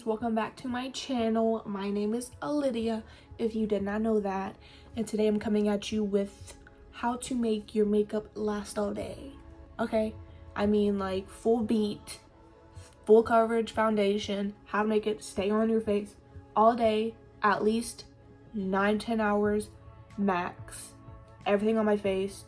guys, welcome back to my channel. My name is Lydia, if you did not know that, and today I'm coming at you with how to make your makeup last all day. Okay, I mean like full beat, full coverage foundation, how to make it stay on your face all day, at least 9-10 hours max. Everything on my face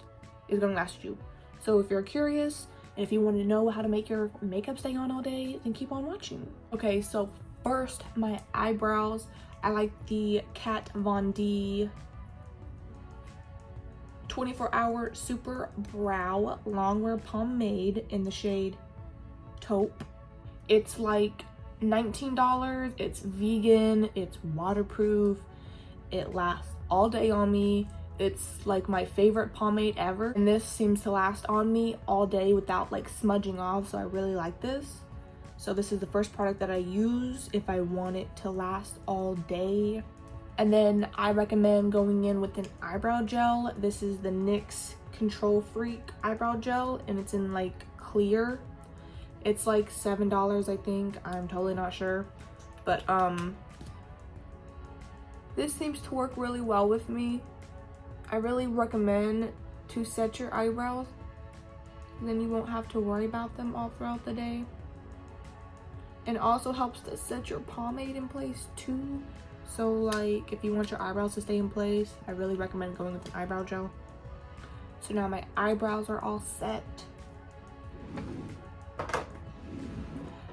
is gonna last you. So if you're curious, and if you want to know how to make your makeup stay on all day, then keep on watching. Okay, so first, my eyebrows. I like the Kat Von D 24-hour Super Brow Longwear Pomade in the shade Taupe. It's like $19. It's vegan, it's waterproof, it lasts all day on me. It's like my favorite pomade ever, and this seems to last on me all day without like smudging off, so I really like this. So this is the first product that I use if I want it to last all day. And then I recommend going in with an eyebrow gel. This is the NYX Control Freak eyebrow gel, and it's in like clear. It's like $7, I think. I'm totally not sure, but this seems to work really well with me. I really recommend to set your eyebrows, and then you won't have to worry about them all throughout the day. And it also helps to set your pomade in place too. So like if you want your eyebrows to stay in place, I really recommend going with an eyebrow gel. So now my eyebrows are all set.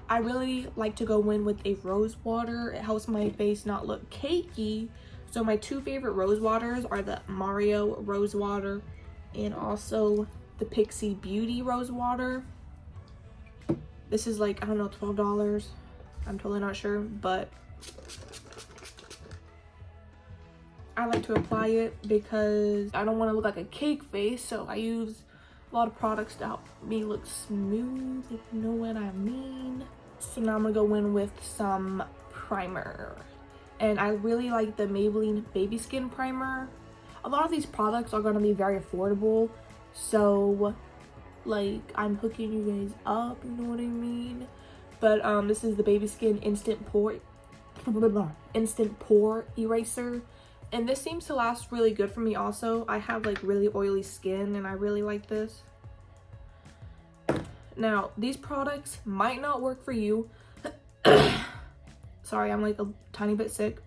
I really like to go in with a rose water. It helps my face not look cakey. So my two favorite rose waters are the Mario Rose Water and also the Pixie Beauty Rose Water. This is like, I don't know, $12. I'm totally not sure, but I like to apply it because I don't want to look like a cake face, so I use a lot of products to help me look smooth, if you know what I mean. So now I'm gonna go in with some primer. And I really like the Maybelline Baby Skin Primer. A lot of these products are gonna be very affordable, so like I'm hooking you guys up, you know what I mean? But this is the Baby Skin Instant Pore Eraser, and this seems to last really good for me also. I have like really oily skin, and I really like this. Now, these products might not work for you. Sorry, I'm like a tiny bit sick.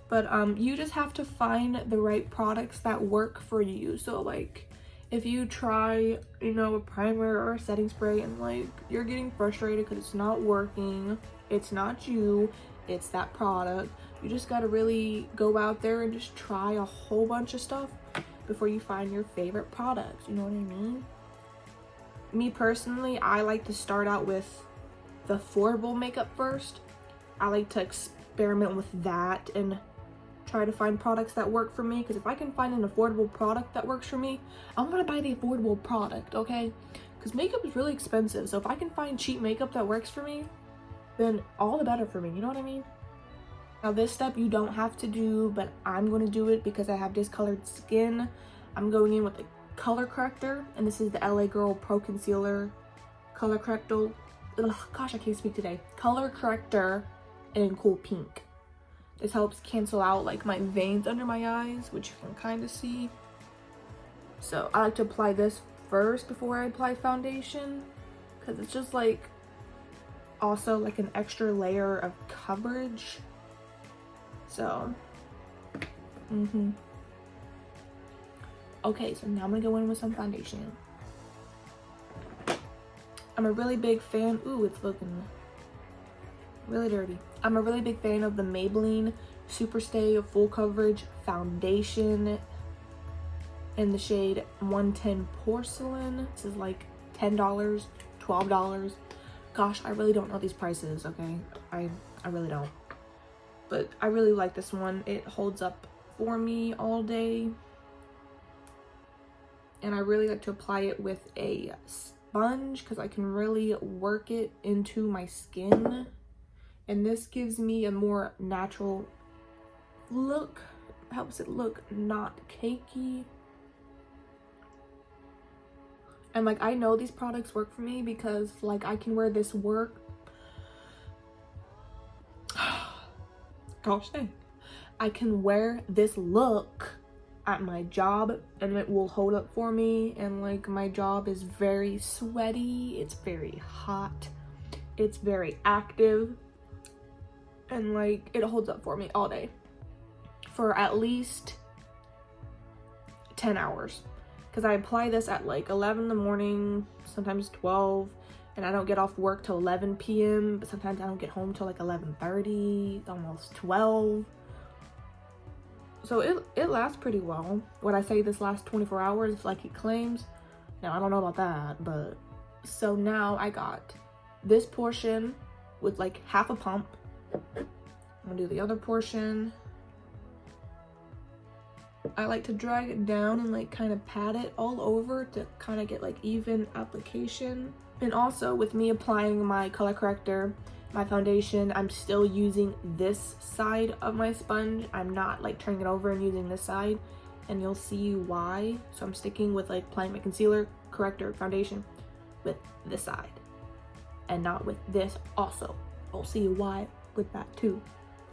But you just have to find the right products that work for you. So like if you try, you know, a primer or a setting spray and like you're getting frustrated because it's not working, it's not you, it's that product. You just gotta really go out there and just try a whole bunch of stuff before you find your favorite products, you know what I mean? Me personally, I like to start out with the affordable makeup first. I like to experiment with that and try to find products that work for me, because if I can find an affordable product that works for me, I'm gonna buy the affordable product, okay? Because makeup is really expensive, so if I can find cheap makeup that works for me, then all the better for me, you know what I mean? Now this step you don't have to do, but I'm gonna do it because I have discolored skin. I'm going in with a color corrector, and this is the LA Girl Pro Concealer Color Corrector. Ugh, gosh, I can't speak today. Color corrector in Cool Pink. This helps cancel out like my veins under my eyes, which you can kind of see. So I like to apply this first before I apply foundation, because it's just like also like an extra layer of coverage. So okay, so now I'm gonna go in with some foundation. I'm a really big fan. Ooh, it's looking really dirty. I'm a really big fan of the Maybelline Superstay Full Coverage Foundation in the shade 110 Porcelain. This is like $10, $12. Gosh, I really don't know these prices, okay? I really don't. But I really like this one. It holds up for me all day. And I really like to apply it with a sponge because I can really work it into my skin. And this gives me a more natural look, helps it look not cakey. And like I know these products work for me because like I can wear this gosh dang, I can wear this look at my job and it will hold up for me. And like, my job is very sweaty, it's very hot, it's very active, and like, it holds up for me all day for at least 10 hours, because I apply this at like 11 in the morning, sometimes 12, and I don't get off work till 11 p.m. but sometimes I don't get home till like 11:30, almost 12. So it lasts pretty well. When I say this lasts 24 hours like it claims, now I don't know about that. But so now I got this portion with like half a pump. I'm gonna do the other portion. I like to drag it down and like kind of pat it all over to kind of get like even application. And also with me applying my color corrector, my foundation, I'm still using this side of my sponge. I'm not like turning it over and using this side, and you'll see why. So I'm sticking with like applying my concealer, corrector, foundation with this side and not with this also. You'll see why with that too.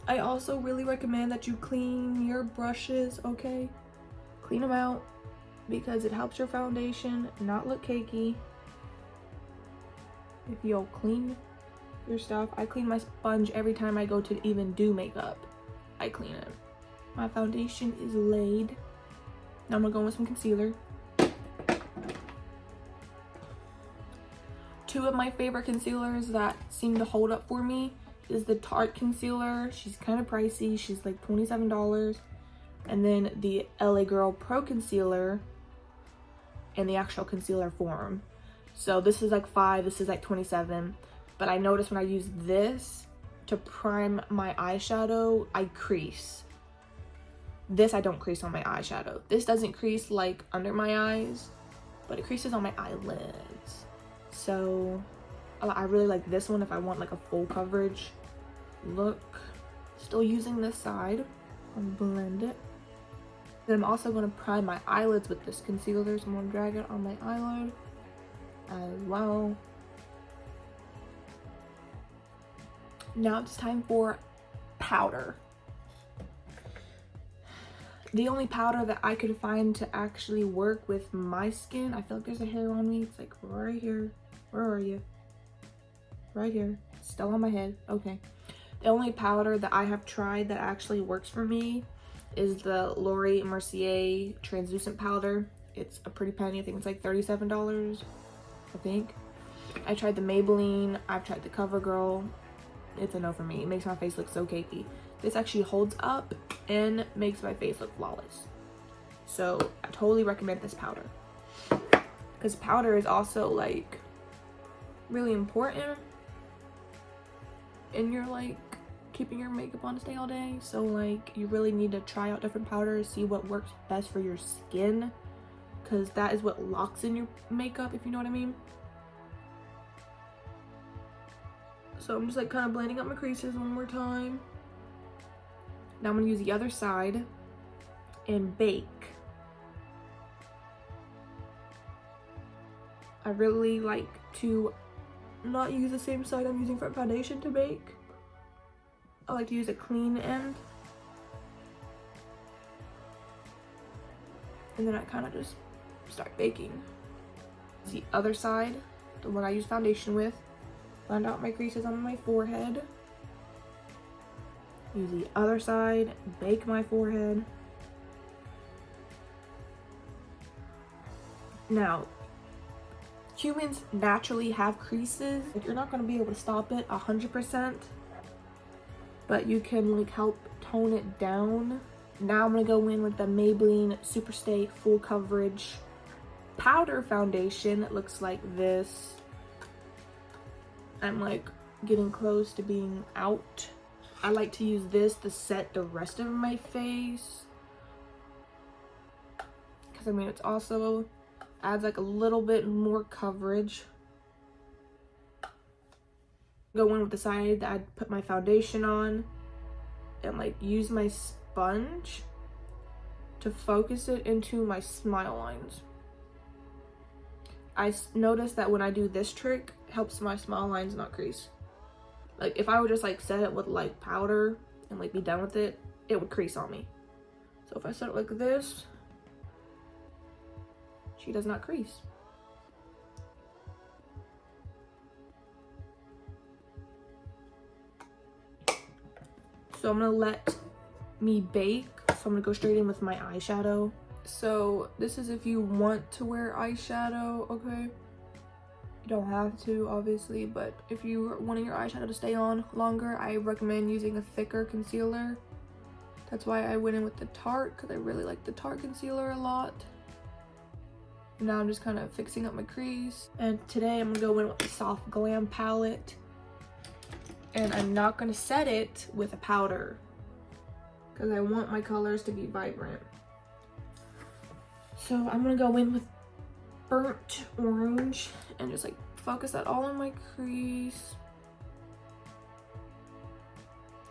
I also really recommend that you clean your brushes, okay? Clean them out because it helps your foundation not look cakey. If you'll clean your stuff. I clean my sponge every time I go to even do makeup. I clean it. My foundation is laid. Now I'm gonna go in with some concealer. Two of my favorite concealers that seem to hold up for me is the Tarte concealer. She's kind of pricey. She's like $27. And then the LA Girl Pro Concealer in the actual concealer form. So this is like $5, this is like $27. But I noticed when I use this to prime my eyeshadow, I crease. This I don't crease on my eyeshadow. This doesn't crease like under my eyes, but it creases on my eyelids. So I really like this one if I want like a full coverage look. Still using this side. I'll blend it. Then I'm also going to prime my eyelids with this concealer, so I'm going to drag it on my eyelid as well. Now it's time for powder. The only powder that I could find to actually work with my skin, I feel like there's a hair on me. It's like right here. Where are you? Right here. Still on my head. Okay. The only powder that I have tried that actually works for me is the Laura Mercier translucent powder. It's a pretty penny. I think it's like $37, I think. I tried the Maybelline. I've tried the CoverGirl. It's a no for me. It makes my face look so cakey. This actually holds up and makes my face look flawless. So I totally recommend this powder. Because powder is also like really important in your like keeping your makeup on to stay all day. So like you really need to try out different powders, see what works best for your skin, because that is what locks in your makeup, if you know what I mean. So I'm just like kind of blending up my creases one more time. Now I'm gonna use the other side and bake. I really like to not use the same side I'm using for foundation to bake. I like to use a clean end. And then I kind of just start baking. The other side, the one I use foundation with. Blend out my creases on my forehead. Use the other side, bake my forehead. Now, humans naturally have creases. You're not going to be able to stop it 100%, but you can like help tone it down. Now I'm going to go in with the Maybelline Superstay Full Coverage Powder Foundation. It looks like this. I'm like getting close to being out. I like to use this to set the rest of my face, because I mean it's also adds like a little bit more coverage. Go in with the side that I put my foundation on and like use my sponge to focus it into my smile lines. I noticed that when I do this trick, it helps my smile lines not crease. Like if I would just like set it with like powder, and like be done with it, it would crease on me. So if I set it like this, she does not crease. So I'm gonna let me bake. So I'm gonna go straight in with my eyeshadow. So this is if you want to wear eyeshadow, okay? You don't have to, obviously, but if you want your eyeshadow to stay on longer, I recommend using a thicker concealer. That's why I went in with the Tarte, because I really like the Tarte concealer a lot. And now I'm just kind of fixing up my crease. And today I'm gonna go in with the Soft Glam palette. And I'm not gonna set it with a powder, because I want my colors to be vibrant. So I'm gonna go in with Burnt Orange and just like focus that all on my crease.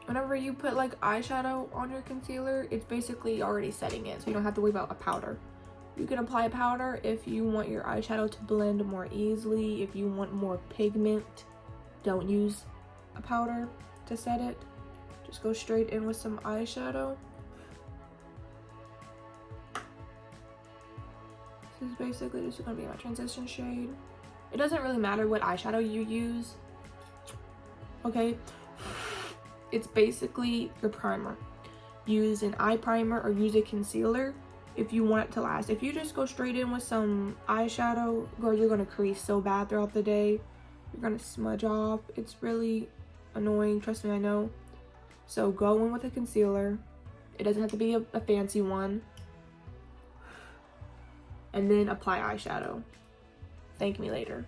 Whenever you put like eyeshadow on your concealer, it's basically already setting it, so you don't have to worry about a powder. You can apply a powder if you want your eyeshadow to blend more easily. If you want more pigment, don't use a powder to set it. Just go straight in with some eyeshadow. This is basically just gonna be my transition shade. It doesn't really matter what eyeshadow you use, okay? It's basically your primer. Use an eye primer or use a concealer if you want it to last. If you just go straight in with some eyeshadow, girl, you're gonna crease so bad throughout the day. You're gonna smudge off. It's really annoying, trust me, I know. So go in with a concealer. It doesn't have to be a fancy one. And then apply eyeshadow. Thank me later.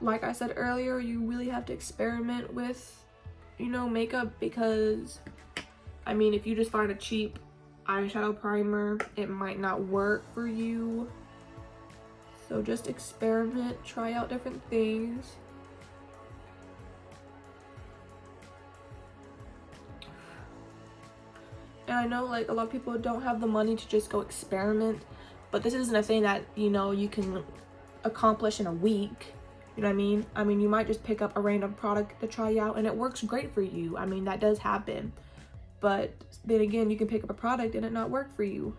Like I said earlier, you really have to experiment with, you know, makeup, because I mean, if you just find a cheap eyeshadow primer, it might not work for you. So just experiment, try out different things. And I know like a lot of people don't have the money to just go experiment, but this isn't a thing that, you know, you can accomplish in a week. You know what I mean? I mean, you might just pick up a random product to try out and it works great for you. I mean, that does happen. But then again, you can pick up a product and it not work for you.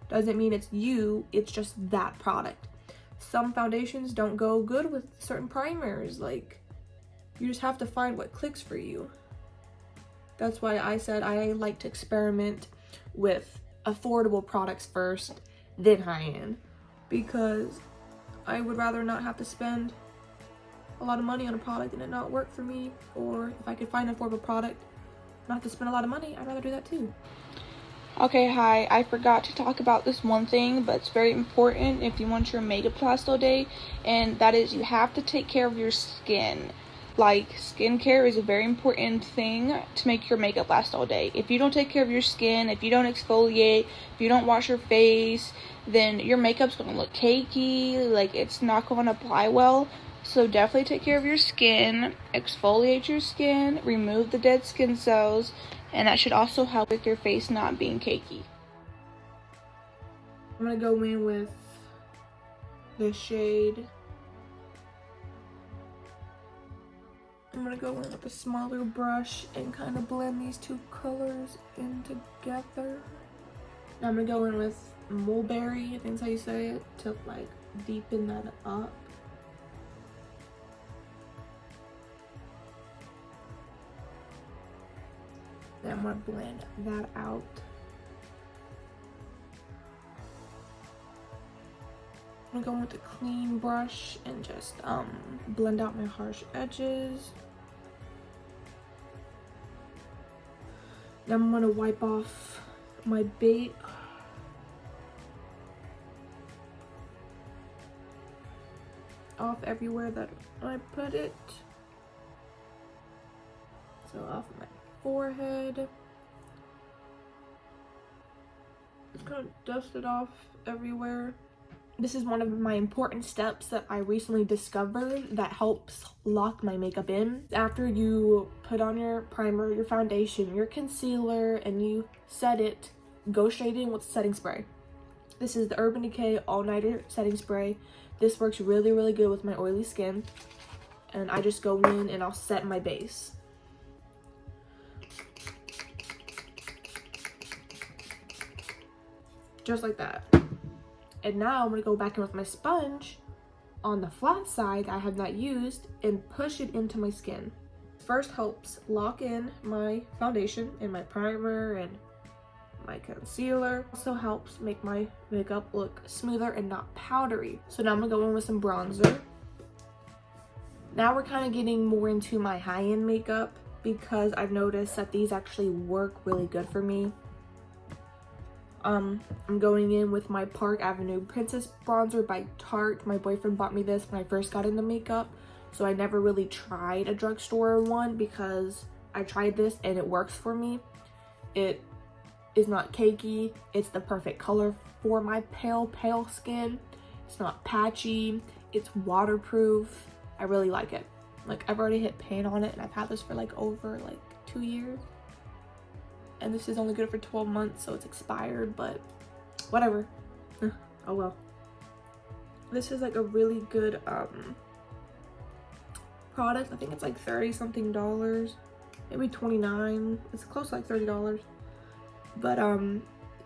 Doesn't mean it's you, it's just that product. Some foundations don't go good with certain primers. Like, you just have to find what clicks for you. That's why I said I like to experiment with affordable products first, then high-end, because I would rather not have to spend a lot of money on a product and it not work for me. Or if I could find an affordable product, not have to spend a lot of money, I'd rather do that too. Okay, hi, I forgot to talk about this one thing, but it's very important if you want your makeup to last all day, and that is you have to take care of your skin. Like, skincare is a very important thing to make your makeup last all day. If you don't take care of your skin, if you don't exfoliate, if you don't wash your face, then your makeup's going to look cakey, like it's not going to apply well. So definitely take care of your skin, exfoliate your skin, remove the dead skin cells, and that should also help with your face not being cakey. I'm going to go in with the shade. I'm gonna go in with a smaller brush and kind of blend these two colors in together. Now I'm gonna go in with Mulberry, I think that's how you say it, to like deepen that up. Then I'm gonna blend that out. I'm gonna go in with a clean brush and just blend out my harsh edges. Then I'm gonna wipe off my bake. Off everywhere that I put it. So off my forehead. Just gonna dust it off everywhere. This is one of my important steps that I recently discovered that helps lock my makeup in. After you put on your primer, your foundation, your concealer, and you set it, go straight in with setting spray. This is the Urban Decay All Nighter Setting Spray. This works really, really good with my oily skin. And I just go in and I'll set my base. just like that. And now I'm gonna go back in with my sponge on the flat side I have not used and push it into my skin. First helps lock in my foundation and my primer and my concealer. Also helps make my makeup look smoother and not powdery. So now I'm gonna go in with some bronzer. Now we're kind of getting more into my high-end makeup because I've noticed that these actually work really good for me. I'm going in with my Park Avenue Princess Bronzer by Tarte. My boyfriend bought me this when I first got into makeup, so I never really tried a drugstore one because I tried this and it works for me. It is not cakey. It's the perfect color for my pale skin. It's not patchy. It's waterproof. I really like it. Like, I've already hit pan on it and I've had this for like over 2 years. And this is only good for 12 months, so it's expired, but whatever. Oh well. This is like a really good product. I think it's like 30 something dollars, maybe 29. It's close to like $30. But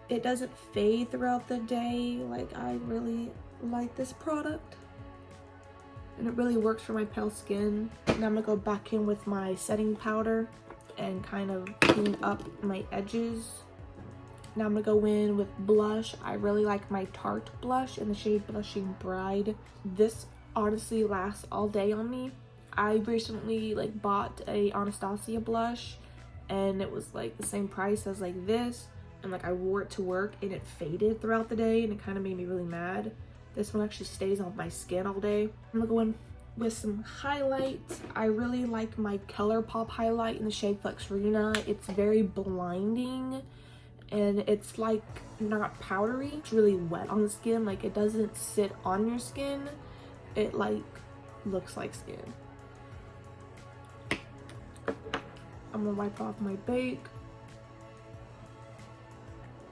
it doesn't fade throughout the day. Like, I really like this product. And it really works for my pale skin. Now I'm gonna go back in with my setting powder and kind of clean up my edges. Now I'm gonna go in with blush. I really like my Tarte blush in the shade Blushing Bride. This honestly lasts all day on me. I recently bought a Anastasia blush and it was like the same price as like this, and like I wore it to work and it faded throughout the day and it kind of made me really mad. This one actually stays on my skin all day. I'm gonna go in with some highlights. I really like my ColourPop highlight in the shade Flexerina. It's very blinding and it's like not powdery. It's really wet on the skin. Like, it doesn't sit on your skin. It like looks like skin. I'm gonna wipe off my bake.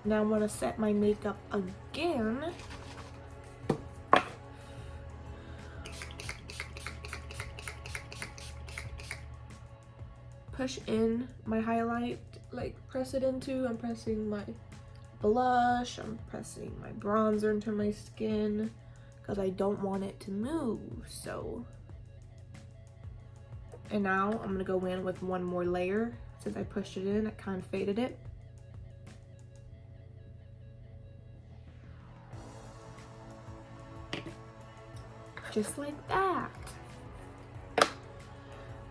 Now I'm gonna set my makeup again. Push in my highlight, like press it into. I'm pressing my blush, I'm pressing my bronzer into my skin because I don't want it to move. So, and now I'm gonna go in with one more layer. Since I pushed it in, I kind of faded it. Just like that.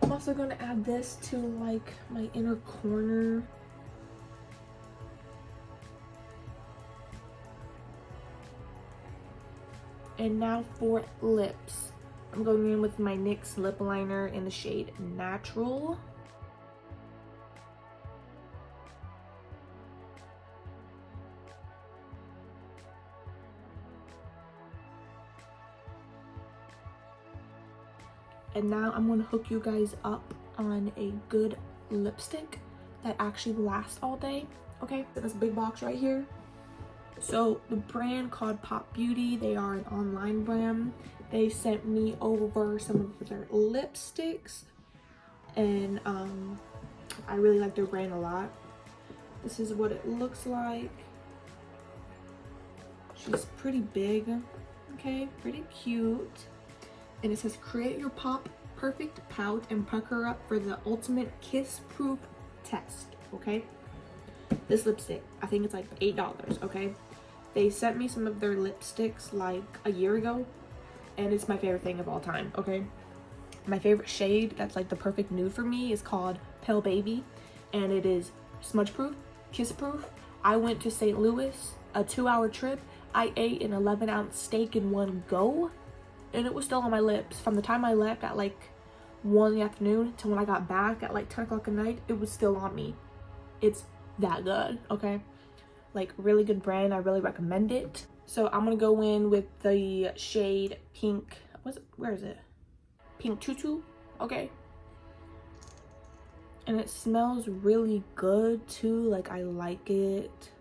I'm also going to add this to like my inner corner. And now for lips. I'm going in with my NYX lip liner in the shade Natural. And now I'm going to hook you guys up on a good lipstick that actually lasts all day. Okay, so this big box right here. So the brand called Pop Beauty, they are an online brand. They sent me over some of their lipsticks and I really like their brand a lot. This is what it looks like. She's pretty big, okay, pretty cute. And it says, create your pop perfect pout and pucker up for the ultimate kiss proof test. Okay, this lipstick, I think it's like $8. Okay, they sent me some of their lipsticks like a year ago and it's my favorite thing of all time. Okay, my favorite shade that's like the perfect nude for me is called Pale Baby, and it is smudge proof, kiss proof. I went to St. Louis, a 2-hour trip. I ate an 11-ounce steak in one go and it was still on my lips from the time I left at like 1 in the afternoon to when I got back at like 10 o'clock at night. It was still on me. It's that good. Okay, like really good brand. I really recommend it. So I'm gonna go in with the shade Pink, where is it, Pink Tutu. Okay, and it smells really good too. Like, I like it.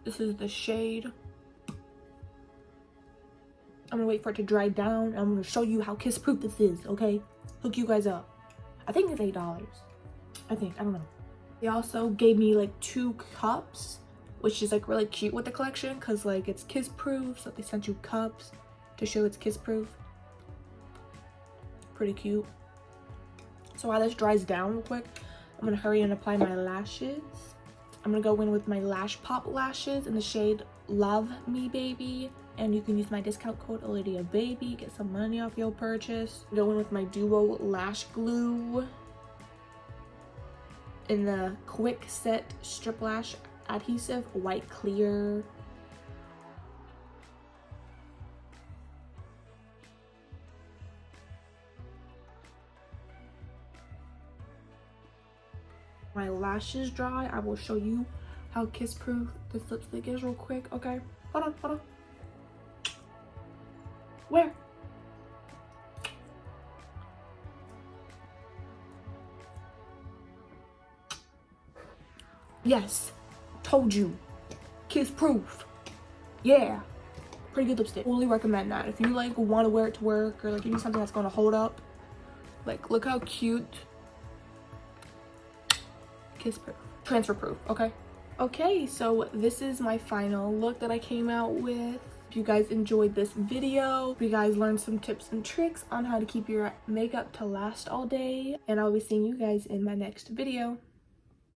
This is the shade. I'm gonna wait for it to dry down. I'm gonna show you how kiss proof this is, okay? Hook you guys up. I think it's $8. I don't know. They also gave me like 2 cups, which is like really cute with the collection because like it's kiss proof, so they sent you cups to show it's kiss proof. Pretty cute. So while this dries down real quick, I'm gonna hurry and apply my lashes. I'm gonna go in with my Lash Pop lashes in the shade Love Me Baby, and you can use my discount code OlydiaBaby, get some money off your purchase. Go in with my Duo Lash Glue in the Quick Set Strip Lash Adhesive White Clear. My lashes dry, I will show you how kiss proof this lipstick is real quick. Okay, hold on. Where? Yes, told you, kiss proof. Yeah, pretty good lipstick. Totally recommend that if you like want to wear it to work, or like you need something that's going to hold up. Like, look how cute. Kiss proof, transfer proof. Okay, so this is my final look that I came out with. If you guys enjoyed this video, if you guys learned some tips and tricks on how to keep your makeup to last all day, and I'll be seeing you guys in my next video.